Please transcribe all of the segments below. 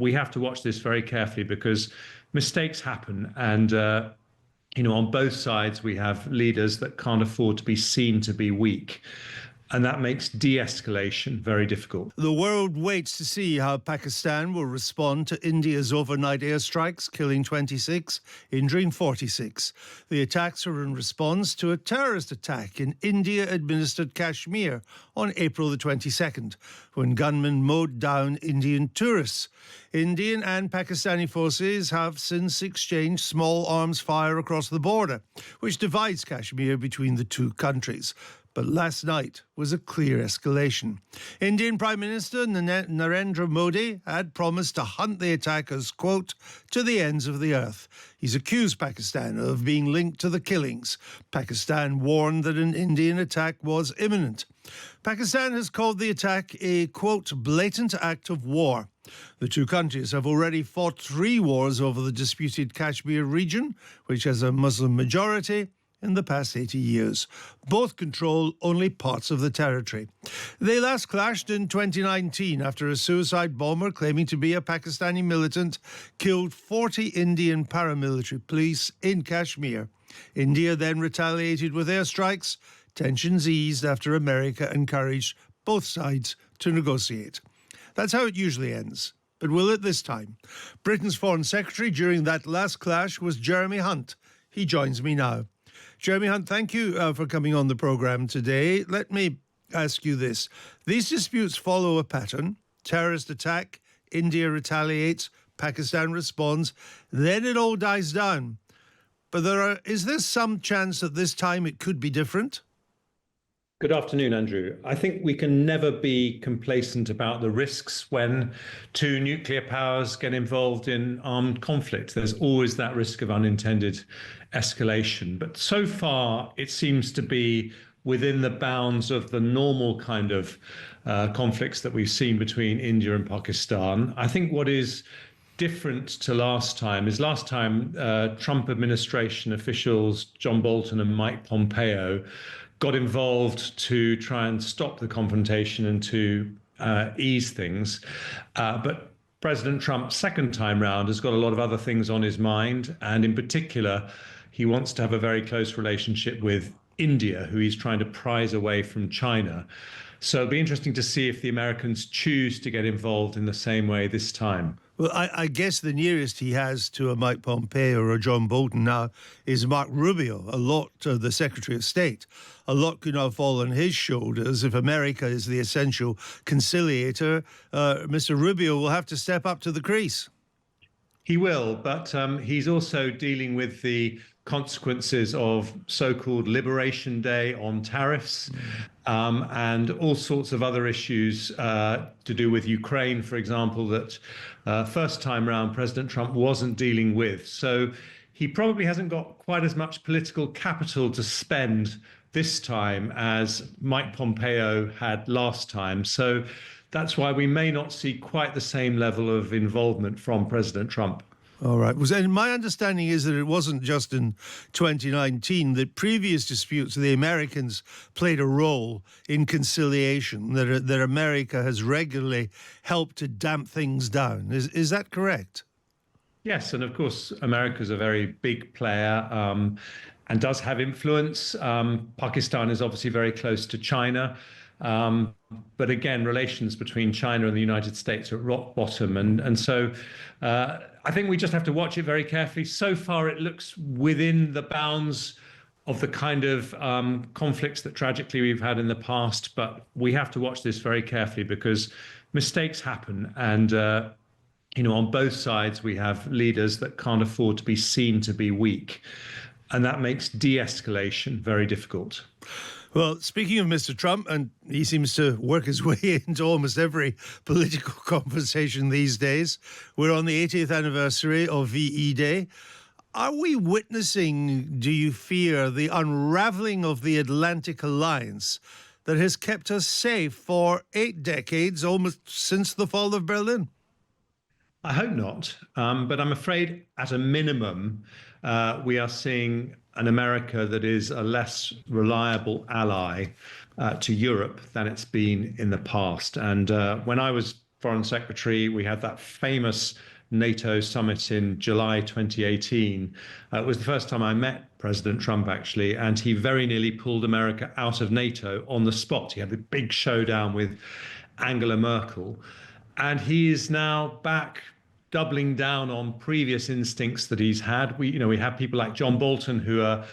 we have to watch this very carefully because mistakes happen. And, on both sides, we have leaders that can't afford to be seen to be weak. And that makes de-escalation very difficult. The world waits to see how Pakistan will respond to India's overnight airstrikes, killing 26, injuring 46. The attacks are in response to a terrorist attack in India-administered Kashmir on April the 22nd, when gunmen mowed down Indian tourists. Indian and Pakistani forces have since exchanged small arms fire across the border, which divides Kashmir between the two countries. But last night was a clear escalation. Indian Prime Minister Narendra Modi had promised to hunt the attackers, quote, to the ends of the earth. He's accused Pakistan of being linked to the killings. Pakistan warned that an Indian attack was imminent. Pakistan has called the attack a, quote, blatant act of war. The two countries have already fought 3 wars over the disputed Kashmir region, which has a Muslim majority, in the past 80 years. Both control only parts of the territory. They last clashed in 2019 after a suicide bomber claiming to be a Pakistani militant killed 40 Indian paramilitary police in Kashmir. India then retaliated with airstrikes. Tensions eased after America encouraged both sides to negotiate. That's how it usually ends. But will it this time? Britain's Foreign Secretary during that last clash was Jeremy Hunt. He joins me now. Jeremy Hunt, thank you for coming on the programme today. Let me ask you this. These disputes follow a pattern. Terrorist attack, India retaliates, Pakistan responds, then it all dies down. But is there some chance that this time it could be different? Good afternoon, Andrew. I think we can never be complacent about the risks when 2 nuclear powers get involved in armed conflict. There's always that risk of unintended escalation. But so far, it seems to be within the bounds of the normal kind of conflicts that we've seen between India and Pakistan. I think what is different to last time is Trump administration officials, John Bolton and Mike Pompeo, got involved to try and stop the confrontation and to ease things. But President Trump's second time round has got a lot of other things on his mind. And in particular, he wants to have a very close relationship with India, who he's trying to prize away from China. So it'll be interesting to see if the Americans choose to get involved in the same way this time. Well, I guess the nearest he has to a Mike Pompeo or a John Bolton now is Mark Rubio, the Secretary of State. A lot could now fall on his shoulders. If America is the essential conciliator, Mr. Rubio will have to step up to the crease. He will, but he's also dealing with the consequences of so-called Liberation Day on tariffs and all sorts of other issues to do with Ukraine, for example, that first time round President Trump wasn't dealing with. So he probably hasn't got quite as much political capital to spend this time as Mike Pompeo had last time. So that's why we may not see quite the same level of involvement from President Trump. All right. And my understanding is that it wasn't just in 2019, that previous disputes, the Americans played a role in conciliation, that America has regularly helped to damp things down. Is that correct? Yes. And of course, America's a very big player and does have influence. Pakistan is obviously very close to China. But again, relations between China and the United States are at rock bottom. And so I think we just have to watch it very carefully. So far, it looks within the bounds of the kind of conflicts that tragically we've had in the past. But we have to watch this very carefully because mistakes happen. And, on both sides, we have leaders that can't afford to be seen to be weak. And that makes de-escalation very difficult. Well, speaking of Mr. Trump, and he seems to work his way into almost every political conversation these days, we're on the 80th anniversary of VE Day. Are we witnessing, do you fear, the unraveling of the Atlantic alliance that has kept us safe for 8 decades, almost since the fall of Berlin? I hope not. But I'm afraid at a minimum, we are seeing an America that is a less reliable ally to Europe than it's been in the past. And when I was foreign secretary. We had that famous NATO summit in July 2018. It was the first time I met President Trump, actually, and he very nearly pulled America out of NATO on the spot. He had the big showdown with Angela Merkel, and he is now back doubling down on previous instincts that he's had. We have people like John Bolton, who are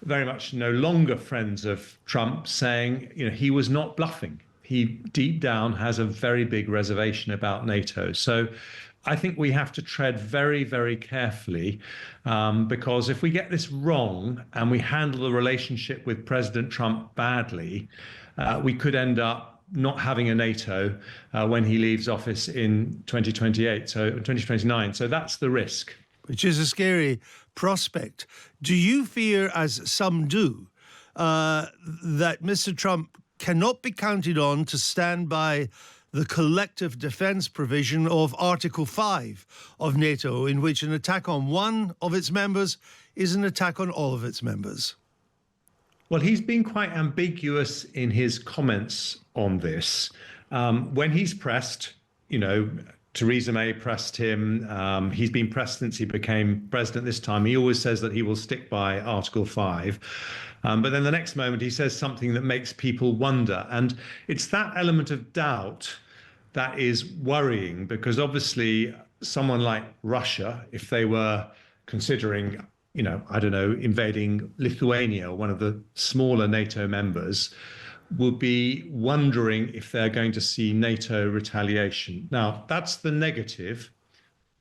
very much no longer friends of Trump, saying, he was not bluffing. He deep down has a very big reservation about NATO. So I think we have to tread very, very carefully, because if we get this wrong and we handle the relationship with President Trump badly, we could end up not having a NATO when he leaves office in 2028, so 2029. So that's the risk. Which is a scary prospect. Do you fear, as some do, that Mr. Trump cannot be counted on to stand by the collective defence provision of Article 5 of NATO, in which an attack on one of its members is an attack on all of its members? Well, he's been quite ambiguous in his comments on this. When he's pressed, Theresa May pressed him. He's been pressed since he became president this time. He always says that he will stick by Article 5. But then the next moment he says something that makes people wonder. And it's that element of doubt that is worrying, because obviously someone like Russia, if they were considering invading Lithuania, one of the smaller NATO members, will be wondering if they're going to see NATO retaliation. Now, that's the negative.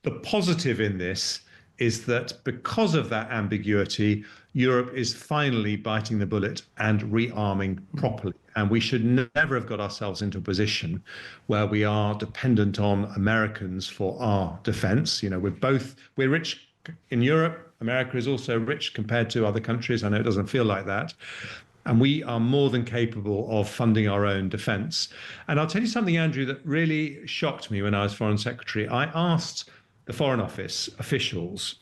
The positive in this is that because of that ambiguity, Europe is finally biting the bullet and rearming properly. And we should never have got ourselves into a position where we are dependent on Americans for our defense. We're rich in Europe. America is also rich compared to other countries. I know it doesn't feel like that. And we are more than capable of funding our own defense. And I'll tell you something, Andrew, that really shocked me when I was Foreign Secretary. I asked the Foreign Office officials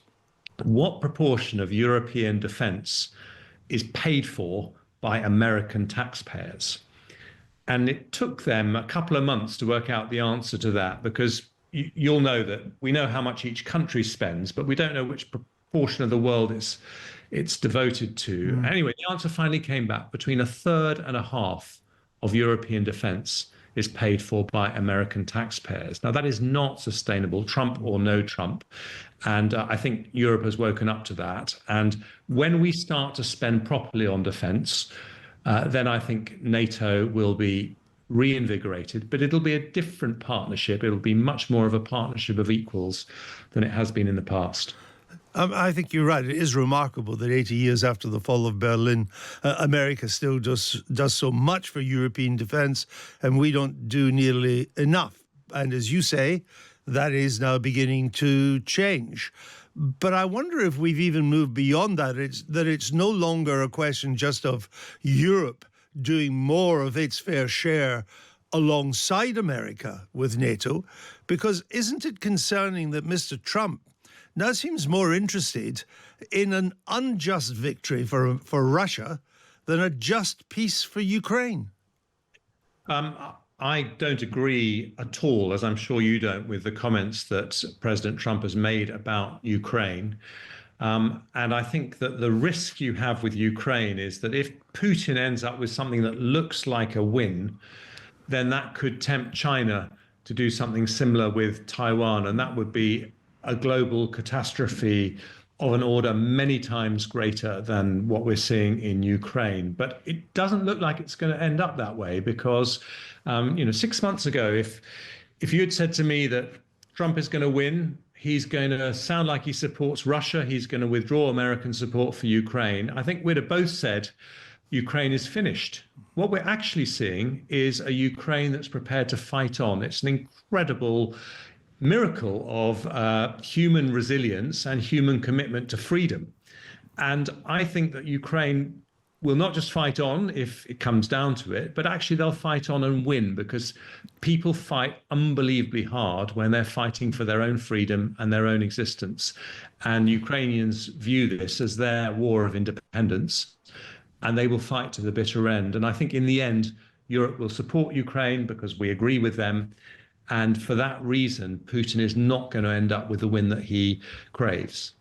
what proportion of European defense is paid for by American taxpayers. And it took them a couple of months to work out the answer to that, because you'll know that we know how much each country spends, but we don't know which proportion of the world it's devoted to. Anyway, the answer finally came back. Between a third and a half of European defense is paid for by American taxpayers. Now, that is not sustainable, Trump or no Trump. And I think Europe has woken up to that. And when we start to spend properly on defense, then I think NATO will be reinvigorated, but it'll be a different partnership. It'll be much more of a partnership of equals than it has been in the past. I think you're right. It is remarkable that 80 years after the fall of Berlin, America still does so much for European defence, and we don't do nearly enough. And as you say, that is now beginning to change. But I wonder if we've even moved beyond that. It's no longer a question just of Europe doing more of its fair share alongside America with NATO, because isn't it concerning that Mr. Trump now seems more interested in an unjust victory for Russia than a just peace for Ukraine? I don't agree at all, as I'm sure you don't, with the comments that President Trump has made about Ukraine. And I think that the risk you have with Ukraine is that if Putin ends up with something that looks like a win, then that could tempt China to do something similar with Taiwan. And that would be a global catastrophe of an order many times greater than what we're seeing in Ukraine. But it doesn't look like it's going to end up that way, because 6 months ago, if you had said to me that Trump is going to win, he's going to sound like he supports Russia, he's going to withdraw American support for Ukraine, I think we'd have both said Ukraine is finished. What we're actually seeing is a Ukraine that's prepared to fight on. It's an incredible miracle of human resilience and human commitment to freedom. And I think that Ukraine will not just fight on if it comes down to it, but actually they'll fight on and win, because people fight unbelievably hard when they're fighting for their own freedom and their own existence. And Ukrainians view this as their war of independence, and they will fight to the bitter end. And I think in the end, Europe will support Ukraine because we agree with them. And for that reason, Putin is not going to end up with the win that he craves.